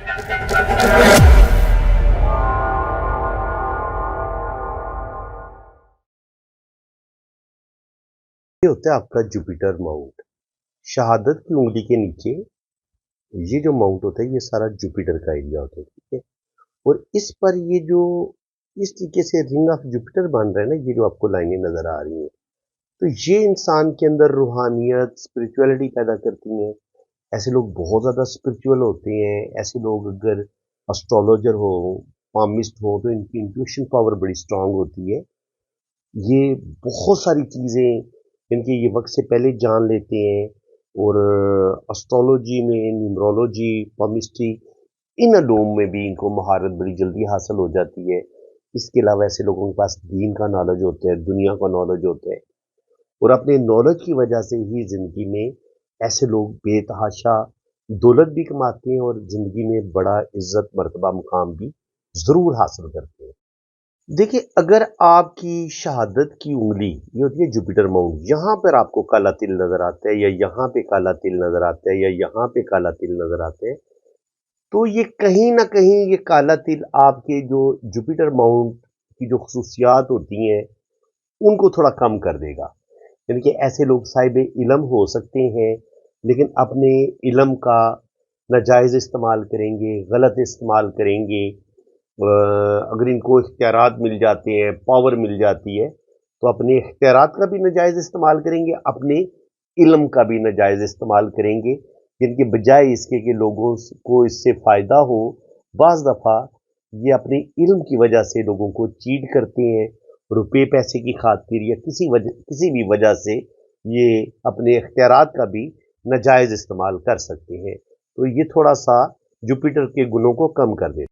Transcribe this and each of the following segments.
ये होता है आपका जुपिटर माउंट। शहादत की उंगली के नीचे ये जो माउंट होता है ये सारा जुपिटर का एरिया होता है, ठीक है। और इस पर ये जो इस तरीके से रिंग ऑफ जुपिटर बन रहा है ना, ये जो आपको लाइनें नजर आ रही हैं, तो ये इंसान के अंदर रूहानियत स्पिरिचुअलिटी पैदा करती हैं। ऐसे लोग बहुत ज़्यादा स्पिरिचुअल होते हैं। ऐसे लोग अगर एस्ट्रोलॉजर हो, पामिस्ट हो, तो इनकी इंट्यूशन पावर बड़ी स्ट्रांग होती है। ये बहुत सारी चीज़ें इनके ये वक्त से पहले जान लेते हैं। और एस्ट्रोलॉजी में, न्यूमरोलॉजी, पामिस्ट्री, इन अलूम में भी इनको महारत बड़ी जल्दी हासिल हो जाती है। इसके अलावा ऐसे लोगों के पास दीन का नॉलेज होता है, दुनिया का नॉलेज होता है। और अपने नॉलेज की वजह से ही ज़िंदगी में ऐसे लोग बेतहाशा दौलत भी कमाते हैं और ज़िंदगी में बड़ा इज़्ज़त मर्तबा मुकाम भी ज़रूर हासिल करते हैं। देखिए, अगर आपकी शहादत की उंगली ये होती है जुपिटर माउंट, यहाँ पर आपको काला तिल नज़र आता है, या यहाँ पे काला तिल नज़र आता है, या यहाँ पे काला तिल नज़र आता है, तो ये कहीं ना कहीं ये काला तिल आपके जो जुपिटर माउंट की जो खसूसियात होती हैं उनको थोड़ा कम कर देगा। यानी कि ऐसे लोग साहिब इल्म हो सकते हैं, लेकिन अपने इल्म का नाजायज़ इस्तेमाल करेंगे, गलत इस्तेमाल करेंगे। अगर इनको इख्तियारात मिल जाते हैं, पावर मिल जाती है, तो अपने इख्तियारात का भी नाजायज़ इस्तेमाल करेंगे, अपने इल्म का भी नाजायज़ इस्तेमाल करेंगे, जिनके बजाय इसके कि लोगों को इससे फ़ायदा हो। बाज़ दफ़ा ये अपने इल्म की वजह से लोगों को चीट करते हैं, रुपए पैसे की खातिर या किसी भी वजह से ये अपने इख्तियारात का भी नाजायज़ इस्तेमाल कर सकते हैं। तो ये थोड़ा सा जुपिटर के गुणों को कम कर देता है।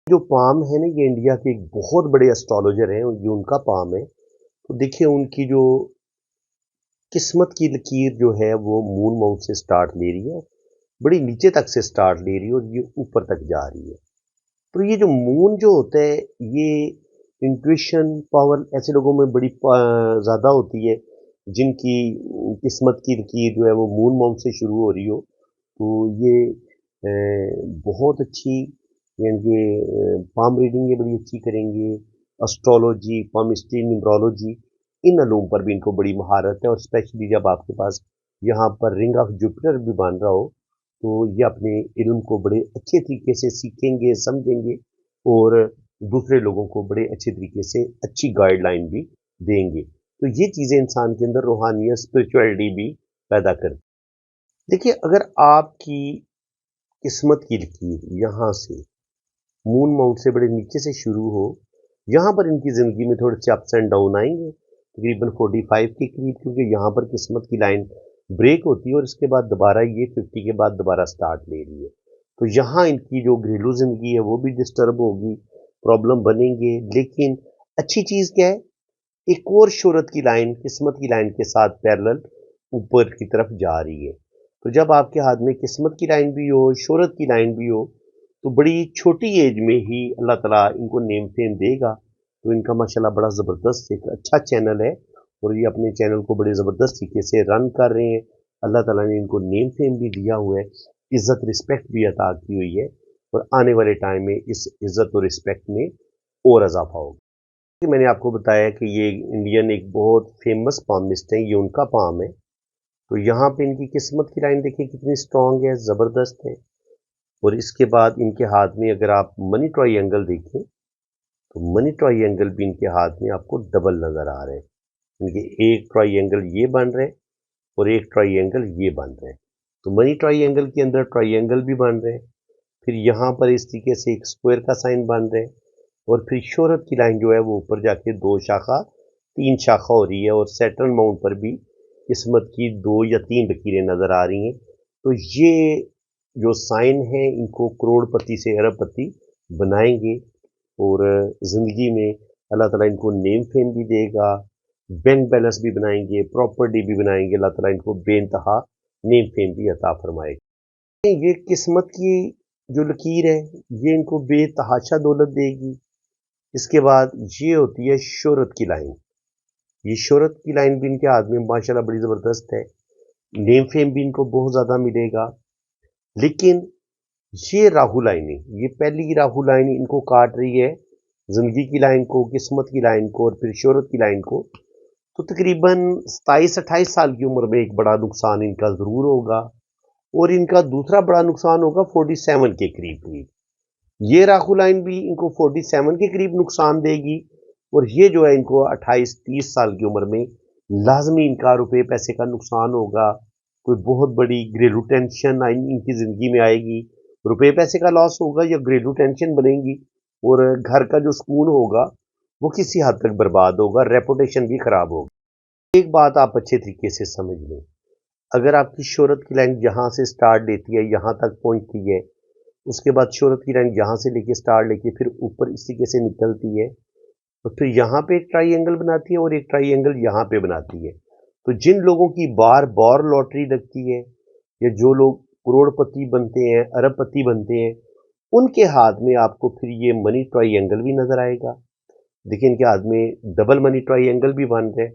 जो पाम है ना, ये इंडिया के एक बहुत बड़े एस्ट्रोलॉजर हैं, ये उनका पाम है। तो देखिए, उनकी जो किस्मत की लकीर जो है वो मून माउंट से स्टार्ट ले रही है, बड़ी नीचे तक से स्टार्ट ले रही है और ये ऊपर तक जा रही है। तो ये जो मून जो होता है, ये इंट्यूशन पावर ऐसे लोगों में बड़ी ज़्यादा होती है जिनकी किस्मत की लकीर जो है वो मून माउंट से शुरू हो रही हो। तो ये बहुत अच्छी, यानी कि पाम रीडिंग ये बड़ी अच्छी करेंगे। एस्ट्रोलॉजी, पामिस्ट्री, न्यूमरोलॉजी, इन अलूम पर भी इनको बड़ी महारत है। और स्पेशली जब आपके पास यहाँ पर रिंग ऑफ जुपिटर भी बन रहा हो, तो ये अपने इल्म को बड़े अच्छे तरीके से सीखेंगे, समझेंगे और दूसरे लोगों को बड़े अच्छे तरीके से अच्छी गाइडलाइन भी देंगे। तो ये चीज़ें इंसान के अंदर रूहानियत, स्पिरिचुअलिटी भी पैदा करती। देखिए, अगर आपकी किस्मत की लकीर यहाँ से मून माउंट से बड़े नीचे से शुरू हो, यहाँ पर इनकी ज़िंदगी में थोड़े से अप्स एंड डाउन आएंगे, तकरीबन 45 के करीब, क्योंकि यहाँ पर किस्मत की लाइन ब्रेक होती है और इसके बाद दोबारा ये 50 के बाद दोबारा स्टार्ट ले रही है। तो यहाँ इनकी जो घरेलू ज़िंदगी है वो भी डिस्टर्ब होगी, प्रॉब्लम बनेंगे। लेकिन अच्छी चीज़ क्या है, एक और शोहरत की लाइन किस्मत की लाइन के साथ पैरेलल ऊपर की तरफ जा रही है। तो जब आपके हाथ में किस्मत की लाइन भी हो, शोहरत की लाइन भी हो, तो बड़ी छोटी एज में ही अल्लाह ताला इनको नेम फेम देगा। तो इनका माशाल्लाह बड़ा ज़बरदस्त एक अच्छा चैनल है और ये अपने चैनल को बड़े ज़बरदस्त तरीके से रन कर रहे हैं। अल्लाह ताला ने इनको नेम फेम भी दिया हुआ है, इज़्ज़त रिस्पेक्ट भी अता की हुई है और आने वाले टाइम में इस इज़्ज़त और रिस्पेक्ट में और इजाफा होगा। कि मैंने आपको बताया कि ये इंडियन एक बहुत फेमस पामिस्ट है, ये उनका पाम है। तो यहाँ पे इनकी किस्मत की लाइन देखिए कितनी स्ट्रांग है, ज़बरदस्त है। और इसके बाद इनके हाथ में अगर आप मनी ट्रायंगल देखें, तो मनी ट्रायंगल भी इनके हाथ में आपको डबल नज़र आ रहे हैं। इनके एक ट्रायंगल ये बन रहे हैं और एक ट्रायंगल ये बन रहे हैं। तो मनी ट्रायंगल के अंदर ट्रायंगल भी बन रहे हैं। फिर यहाँ पर इस तरीके से एक स्क्वायर का साइन बन रहे हैं और फिर शोहरत की लाइन जो है वो ऊपर जाके 2 शाखा 3 शाखा हो रही है और सैटर्न माउंट पर भी किस्मत की 2 या 3 लकीरें नज़र आ रही हैं। तो ये जो साइन है इनको करोड़पति से अरबपति बनाएंगे और ज़िंदगी में अल्लाह ताला इनको नेम फेम भी देगा, बैंक बैलेंस भी बनाएंगे, प्रॉपर्टी भी बनाएंगे। अल्लाह ताला इनको बेइंतहा नेम फेम भी अता फरमाएगा। ये किस्मत की जो लकीर है ये इनको बेतहाशा दौलत देगी। इसके बाद ये होती है शोहरत की लाइन। ये शोहरत की लाइन भी इनके हाथ में माशाल्लाह बड़ी ज़बरदस्त है। नेम फेम भी इनको बहुत ज़्यादा मिलेगा। लेकिन ये राहु लाइनें, ये पहली राहु लाइन इनको काट रही है, जिंदगी की लाइन को, किस्मत की लाइन को और फिर शोहरत की लाइन को। तो तकरीबन 27-28 साल की उम्र में एक बड़ा नुकसान इनका जरूर होगा, और इनका दूसरा बड़ा नुकसान होगा 47 के करीब करीब। ये राहु लाइन भी इनको 47 के करीब नुकसान देगी, और ये जो है इनको 28-30 साल की उम्र में लाजमी इनका रुपए पैसे का नुकसान होगा। कोई बहुत बड़ी घरेलू टेंशन इनकी जिंदगी में आएगी, रुपए पैसे का लॉस होगा या घरेलू टेंशन बनेगी, और घर का जो सुकून होगा वो किसी हद तक बर्बाद होगा, रेपुटेशन भी खराब होगी। एक बात आप अच्छे तरीके से समझ लें, अगर आपकी शोहरत की लाइन यहाँ से स्टार्ट लेती है, यहाँ तक पहुँचती है, उसके बाद शोहरत की लाइन यहाँ से लेके स्टार्ट लेके फिर ऊपर इस तरीके से निकलती है, और फिर यहाँ पे एक ट्राइंगल बनाती है और एक ट्राइंगल यहाँ पे बनाती है। तो जिन लोगों की बार बार लॉटरी लगती है, या जो लोग करोड़पति बनते हैं, अरबपति बनते हैं, उनके हाथ में आपको फिर ये मनी ट्राइंगल भी नजर आएगा। देखिए इनके हाथ में डबल मनी ट्राइंगल भी बन रहे हैं।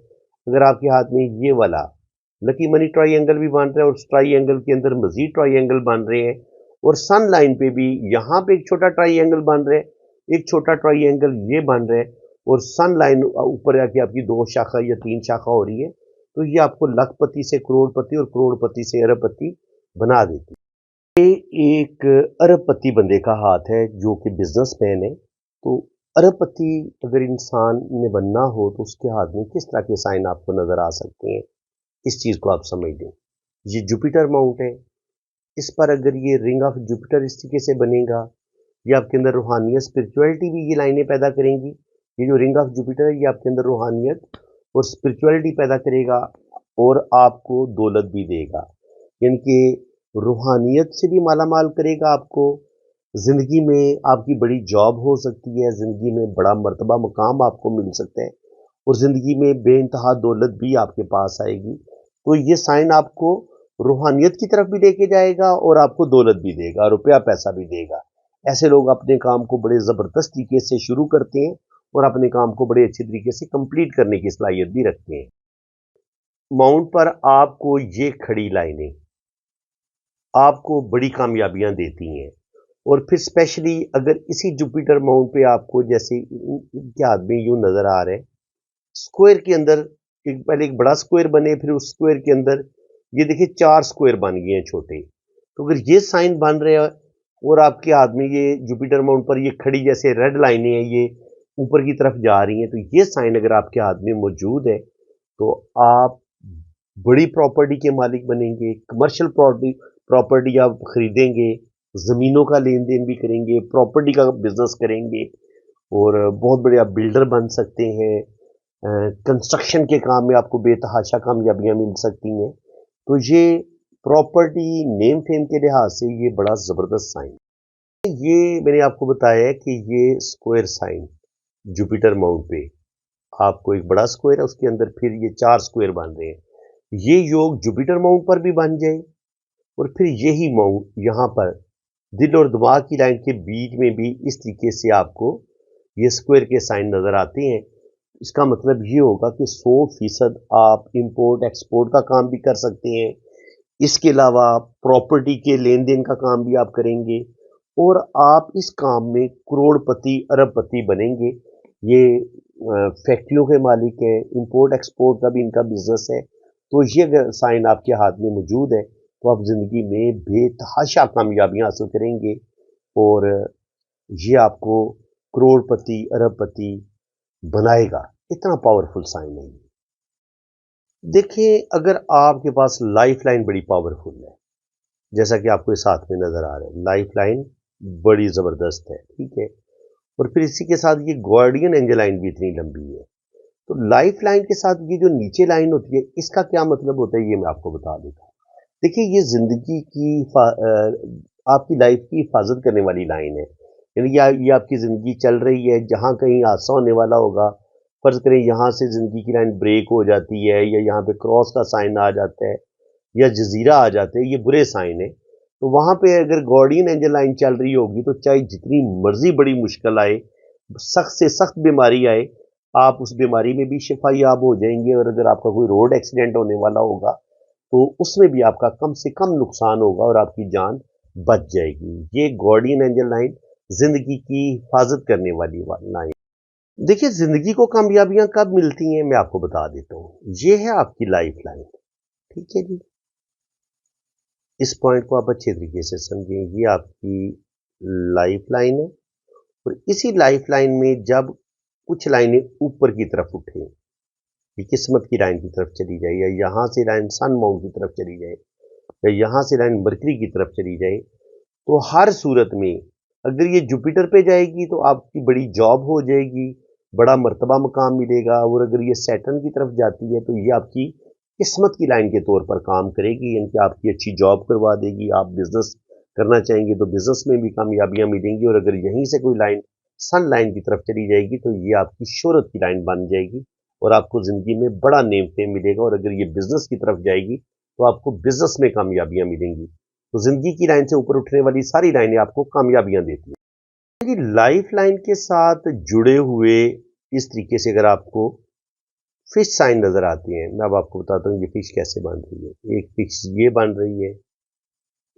अगर आपके हाथ में ये वाला लकी मनी ट्राइंगल भी बन रहा है और उस ट्राइंगल के अंदर मजीद ट्राइंगल बन रहे हैं, और सन लाइन पे भी यहाँ पे एक छोटा ट्राइंगल बन रहा है, एक छोटा ट्राइंगल ये बन रहा है, और सन लाइन ऊपर आके आपकी 2 शाखा या 3 शाखा हो रही है, तो ये आपको लखपति से करोड़पति और करोड़पति से अरबपति बना देती है। ये एक अरबपति बंदे का हाथ है जो कि बिजनेसमैन है। तो अरबपति अगर इंसान ने बनना हो तो उसके हाथ में किस तरह के साइन आपको नजर आ सकते हैं, इस चीज को आप समझ लें। ये जुपिटर माउंट है, इस पर अगर ये रिंग ऑफ जुपिटर इस तरीके से बनेगा, ये आपके अंदर रूहानियत स्पिरिचुअलिटी भी ये लाइनें पैदा करेंगी। ये जो रिंग ऑफ जुपिटर है ये आपके अंदर रूहानियत और स्पिरिचुअलिटी पैदा करेगा, और आपको दौलत भी देगा, यानी कि रूहानियत से भी माला माल करेगा आपको। जिंदगी में आपकी बड़ी जॉब हो सकती है, जिंदगी में बड़ा मर्तबा मकाम आपको मिल सकता है, और जिंदगी में बेइंतहा दौलत भी आपके पास आएगी। तो ये साइन आपको रूहानियत की तरफ भी लेके जाएगा और आपको दौलत भी देगा, रुपया पैसा भी देगा। ऐसे लोग अपने काम को बड़े जबरदस्त तरीके से शुरू करते हैं और अपने काम को बड़े अच्छे तरीके से कंप्लीट करने की सलाहियत भी रखते हैं। माउंट पर आपको ये खड़ी लाइनें आपको बड़ी कामयाबियां देती हैं, और फिर स्पेशली अगर इसी जुपिटर माउंट पे आपको जैसे इनके हाथ में यूं नजर आ रहे हैं, स्क्वायर के अंदर एक पहले एक बड़ा स्क्वायर बने, फिर उस स्क्वायर के अंदर ये देखिए 4 स्क्वायर बन गए हैं छोटे। तो अगर ये साइन बन रहे हैं और आपके हाथ में ये जुपिटर माउंट पर ये खड़ी जैसे रेड लाइनें हैं, ये ऊपर की तरफ जा रही हैं, तो ये साइन अगर आपके हाथ में मौजूद है तो आप बड़ी प्रॉपर्टी के मालिक बनेंगे, कमर्शियल प्रॉपर्टी प्रॉपर्टी आप खरीदेंगे, जमीनों का लेन देन भी करेंगे, प्रॉपर्टी का बिजनेस करेंगे, और बहुत बड़े आप बिल्डर बन सकते हैं। कंस्ट्रक्शन के काम में आपको बेतहाशा कामयाबियां मिल सकती हैं। तो ये प्रॉपर्टी नेम फेम के लिहाज से ये बड़ा ज़बरदस्त साइन है। ये मैंने आपको बताया है कि ये स्क्वायर साइन जुपिटर माउंट पे आपको एक बड़ा स्क्वायर है, उसके अंदर फिर ये 4 स्क्वायर बन रहे हैं। ये योग जुपिटर माउंट पर भी बन जाए, और फिर यही माउंट यहाँ पर दिल और दिमाग की लाइन के बीच में भी इस तरीके से आपको ये स्क्वायर के साइन नजर आते हैं। इसका मतलब ये होगा कि 100% आप इंपोर्ट एक्सपोर्ट का काम भी कर सकते हैं। इसके अलावा प्रॉपर्टी के लेन देन का काम भी आप करेंगे, और आप इस काम में करोड़पति अरबपति बनेंगे। ये फैक्ट्रियों के मालिक हैं, इंपोर्ट एक्सपोर्ट का भी इनका बिजनेस है। तो ये अगर साइन आपके हाथ में मौजूद है तो आप जिंदगी में बेतहाशा कामयाबियां हासिल करेंगे, और ये आपको करोड़पति अरबपति बनाएगा। इतना पावरफुल साइन है। देखिए अगर आपके पास लाइफ लाइन बड़ी पावरफुल है, जैसा कि आपको इस हाथ में नजर आ रहा है, लाइफ लाइन बड़ी जबरदस्त है, ठीक है, और फिर इसी के साथ ये गार्डियन एंजल लाइन भी इतनी लंबी है। तो लाइफ लाइन के साथ ये जो नीचे लाइन होती है इसका क्या मतलब होता है, ये मैं आपको बता देता हूँ। देखिए ये जिंदगी की आपकी लाइफ की हिफाजत करने वाली लाइन है, यानी ये आपकी जिंदगी चल रही है, जहां कहीं हादसा होने वाला होगा, फर्ज करें यहां से जिंदगी की लाइन ब्रेक हो जाती है, या यहाँ पे क्रॉस का साइन आ जाता है, या जजीरा आ जाते हैं, ये बुरे साइन है। तो वहां पे अगर गार्डियन एंजल लाइन चल रही होगी तो चाहे जितनी मर्जी बड़ी मुश्किल आए, सख्त से सख्त बीमारी आए, आप उस बीमारी में भी शिफा याब हो जाएंगे। और अगर आपका कोई रोड एक्सीडेंट होने वाला होगा तो उसमें भी आपका कम से कम नुकसान होगा और आपकी जान बच जाएगी। ये गार्डियन एंजल लाइन जिंदगी की हिफाजत करने वाली लाइन। देखिए, जिंदगी को कामयाबियां कब मिलती हैं मैं आपको बता देता हूँ। ये है आपकी लाइफ लाइन, ठीक है जी। इस पॉइंट को आप अच्छे तरीके से समझें। ये आपकी लाइफ लाइन है और इसी लाइफ लाइन में जब कुछ लाइनें ऊपर की तरफ उठे, ये किस्मत की लाइन की तरफ चली जाए, या यहाँ से लाइन सन माउंट की तरफ चली जाए, या यहाँ से लाइन मरकरी की तरफ चली जाए, तो हर सूरत में अगर ये जुपिटर पे जाएगी तो आपकी बड़ी जॉब हो जाएगी, बड़ा मर्तबा मकाम मिलेगा। और अगर ये सैटर्न की तरफ जाती है तो ये आपकी किस्मत की लाइन के तौर पर काम करेगी, यानी कि आपकी अच्छी जॉब करवा देगी। आप बिजनेस करना चाहेंगे तो बिजनेस में भी कामयाबियां मिलेंगी। और अगर यहीं से कोई लाइन सन लाइन की तरफ चली जाएगी तो ये आपकी शोहरत की लाइन बन जाएगी और आपको जिंदगी में बड़ा नेम फेम मिलेगा। और अगर ये बिजनेस की तरफ जाएगी तो आपको बिजनेस में कामयाबियां मिलेंगी। तो जिंदगी की लाइन से ऊपर उठने वाली सारी लाइनें आपको कामयाबियां देती हैं। लाइफ लाइन के साथ जुड़े हुए इस तरीके से अगर आपको फिश साइन नजर आती हैं, मैं अब आपको बताता हूँ ये फिश कैसे बन रही है। एक फिश ये बन रही है,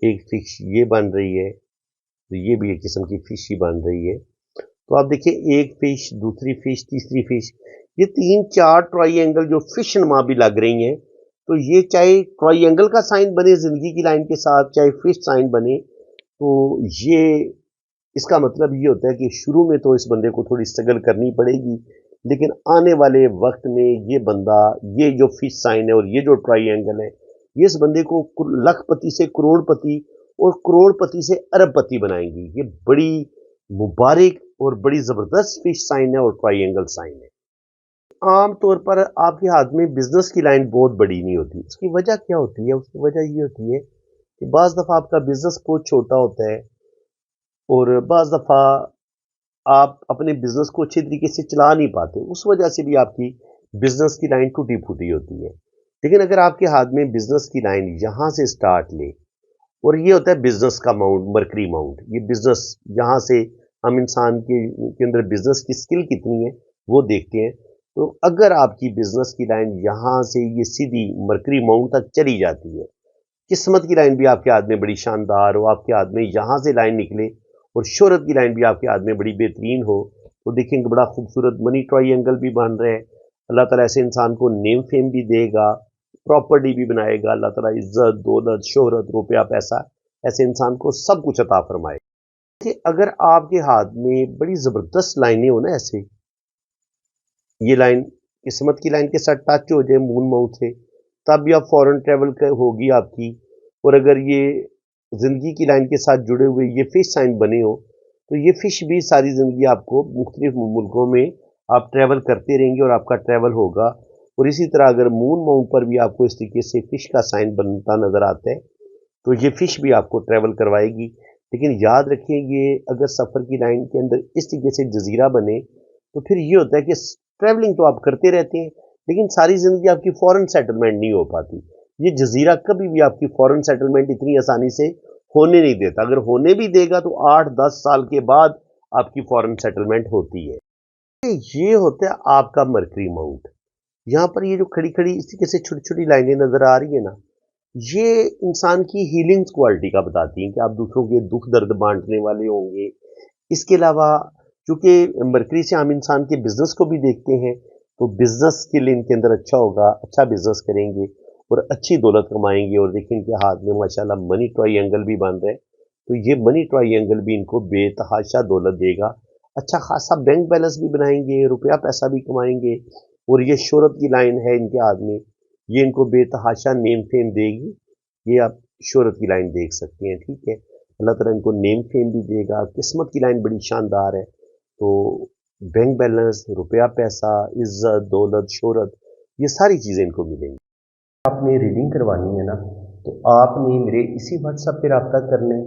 एक फिश ये बन रही है, तो ये भी एक किस्म की फिश ही बन रही है। तो आप देखिए, एक फिश, दूसरी फिश, तीसरी फिश, ये 3-4 ट्राइंगल जो फिश नुमा भी लग रही हैं। तो ये चाहे ट्राइंगल का साइन बने जिंदगी की लाइन के साथ, चाहे फिश साइन बने, तो ये इसका मतलब ये होता है कि शुरू में तो इस बंदे को थोड़ी स्ट्रगल करनी पड़ेगी, लेकिन आने वाले वक्त में ये बंदा, ये जो फिश साइन है और ये जो ट्राइंगल है, ये इस बंदे को लखपति से करोड़पति और करोड़पति से अरबपति बनाएंगी। ये बड़ी मुबारक और बड़ी जबरदस्त फिश साइन है और ट्राइंगल साइन है। आम तौर पर आपके हाथ में बिजनेस की लाइन बहुत बड़ी नहीं होती। उसकी वजह क्या होती है? उसकी वजह ये होती है कि बाज दफा आपका बिजनेस बहुत छोटा होता है और बाज दफा आप अपने बिजनेस को अच्छे तरीके से चला नहीं पाते, उस वजह से भी आपकी बिजनेस की लाइन टूटी फूटी होती है। लेकिन अगर आपके हाथ में बिजनेस की लाइन यहां से स्टार्ट ले, और ये होता है बिजनेस का माउंट, मरकरी माउंट, ये बिजनेस यहां से हम इंसान के अंदर बिजनेस की स्किल कितनी है वो देखते हैं। तो अगर आपकी बिजनेस की लाइन यहां से ये सीधी मरकरी माउंट तक चली जाती है, किस्मत की लाइन भी आपके हाथ में बड़ी शानदार हो, आपके हाथ में यहां से लाइन निकले और शोहरत की लाइन भी आपके हाथ में बड़ी बेहतरीन हो, तो देखेंगे बड़ा खूबसूरत मनी ट्रायंगल भी बन रहे हैं। अल्लाह ताला ऐसे इंसान को नेम फेम भी देगा, प्रॉपर्टी भी बनाएगा। अल्लाह ताला इज्जत, दौलत, शोहरत, रुपया, पैसा ऐसे इंसान को सब कुछ अता फरमाए। कि अगर आपके हाथ में बड़ी जबरदस्त लाइनें हो ना, ऐसे ये लाइन किस्मत की लाइन के साथ टच हो जाए मून माउथ से, तब भी आप फॉरेन ट्रेवल होगी आपकी। और अगर ये जिंदगी की लाइन के साथ जुड़े हुए ये फिश साइन बने हो, तो ये फिश भी सारी जिंदगी आपको मुख्तलिफ मुल्कों में आप ट्रैवल करते रहेंगे और आपका ट्रैवल होगा। और इसी तरह अगर मून माउंट पर भी आपको इस तरीके से फिश का साइन बनता नजर आता है, तो ये फिश भी आपको ट्रैवल करवाएगी। लेकिन याद रखिए, ये अगर सफ़र की लाइन के अंदर इस तरीके से जजीरा बने, तो फिर ये होता है कि ट्रैवलिंग तो आप करते रहते हैं, लेकिन सारी ज़िंदगी आपकी फॉरेन सेटलमेंट नहीं हो पाती। ये जजीरा कभी भी आपकी फॉरेन सेटलमेंट इतनी आसानी से होने नहीं देता। अगर होने भी देगा तो 8-10 साल के बाद आपकी फॉरेन सेटलमेंट होती है। ये होता है आपका मरकरी माउंट। यहाँ पर ये जो खड़ी खड़ी इस तरीके से छोटी छोटी लाइनें नजर आ रही है ना, ये इंसान की हीलिंग क्वालिटी का बताती हैं कि आप दूसरों के दुख दर्द बांटने वाले होंगे। इसके अलावा चूंकि मरकरी से हम इंसान के बिजनेस को भी देखते हैं, तो बिजनेस स्किल इनके अंदर अच्छा होगा, अच्छा बिजनेस करेंगे और अच्छी दौलत कमाएंगे। और देखिए इनके हाथ में माशाल्लाह मनी ट्रायंगल भी बन रहे हैं, तो ये मनी ट्रायंगल भी इनको बेतहाशा दौलत देगा। अच्छा खासा बैंक बैलेंस भी बनाएंगे, रुपया पैसा भी कमाएंगे। और ये शोहरत की लाइन है इनके हाथ में, ये इनको बेतहाशा नेम फेम देगी। ये आप शोहरत की लाइन देख सकते हैं, ठीक है। अल्लाह ताला इनको नेम फेम भी देगा। किस्मत की लाइन बड़ी शानदार है, तो बैंक बैलेंस, रुपया पैसा, इज्जत, दौलत, शोहरत, ये सारी चीज़ें इनको मिलेंगी। आपने रीडिंग करवानी है ना, तो आपने मेरे इसी व्हाट्सएप पे रब्ता करना है।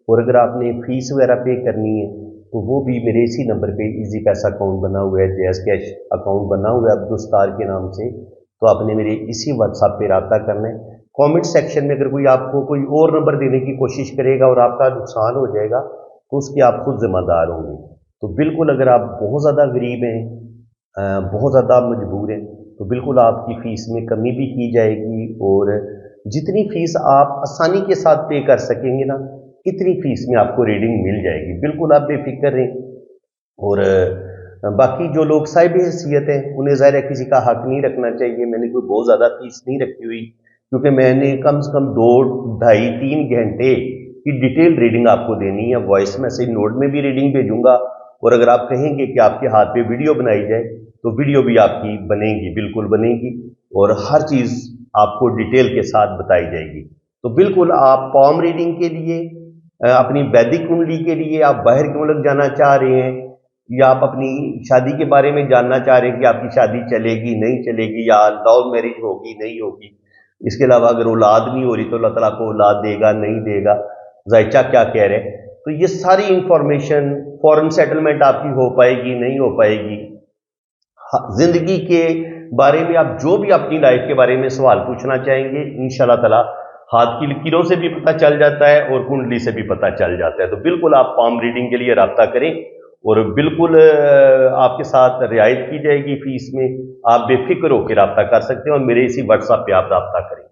और अगर आपने फीस वगैरह पे करनी है तो वो भी मेरे इसी नंबर पे इजी पैसा अकाउंट बना हुआ है, जैज़ कैश अकाउंट बना हुआ है अब्दुस्तार के नाम से, तो आपने मेरे इसी व्हाट्सएप पे रब्ता करना है। कमेंट सेक्शन में अगर कोई आपको कोई और नंबर देने की कोशिश करेगा और आपका नुकसान हो जाएगा, तो उसके आप खुद जिम्मेदार होंगे। तो बिल्कुल अगर आप बहुत ज़्यादा गरीब हैं, बहुत ज़्यादा मजबूर हैं, तो बिल्कुल आपकी फ़ीस में कमी भी की जाएगी। और जितनी फ़ीस आप आसानी के साथ पे कर सकेंगे ना, इतनी फीस में आपको रीडिंग मिल जाएगी, बिल्कुल आप बेफिक्र रहें। और बाकी जो लोग साहिब हैसियत हैं उन्हें ज़ाहिर है किसी का हक नहीं रखना चाहिए। मैंने कोई बहुत ज़्यादा फीस नहीं रखी हुई, क्योंकि मैंने कम से कम 2, ढाई, 3 घंटे की डिटेल रीडिंग आपको देनी है। वॉइस मैसेज नोट में भी रीडिंग भेजूंगा, और अगर आप कहेंगे कि आपके हाथ पे वीडियो बनाई जाए तो वीडियो भी आपकी बनेगी, बिल्कुल बनेगी, और हर चीज़ आपको डिटेल के साथ बताई जाएगी। तो बिल्कुल आप पॉम रीडिंग के लिए, अपनी वैदिक कुंडली के लिए आप बाहर के मुल्क जाना चाह रहे हैं, या आप अपनी शादी के बारे में जानना चाह रहे हैं कि आपकी शादी चलेगी नहीं चलेगी, या लव मैरिज होगी नहीं होगी, इसके अलावा अगर औलाद नहीं हो रही तो अल्लाह ताला को औलाद देगा नहीं देगा, जायचा क्या कह रहे हैं, तो ये सारी इंफॉर्मेशन, फॉरेन सेटलमेंट आपकी हो पाएगी नहीं हो पाएगी, जिंदगी के बारे में आप जो भी अपनी लाइफ के बारे में सवाल पूछना चाहेंगे, इंशाल्लाह ताला हाथ की लकीरों से भी पता चल जाता है और कुंडली से भी पता चल जाता है। तो बिल्कुल आप पाम रीडिंग के लिए राब्ता करें, और बिल्कुल आपके साथ रियायत की जाएगी फीस में। आप बेफिक्र होकर राब्ता कर सकते हैं और मेरे इसी व्हाट्सएप पे आप राब्ता करें।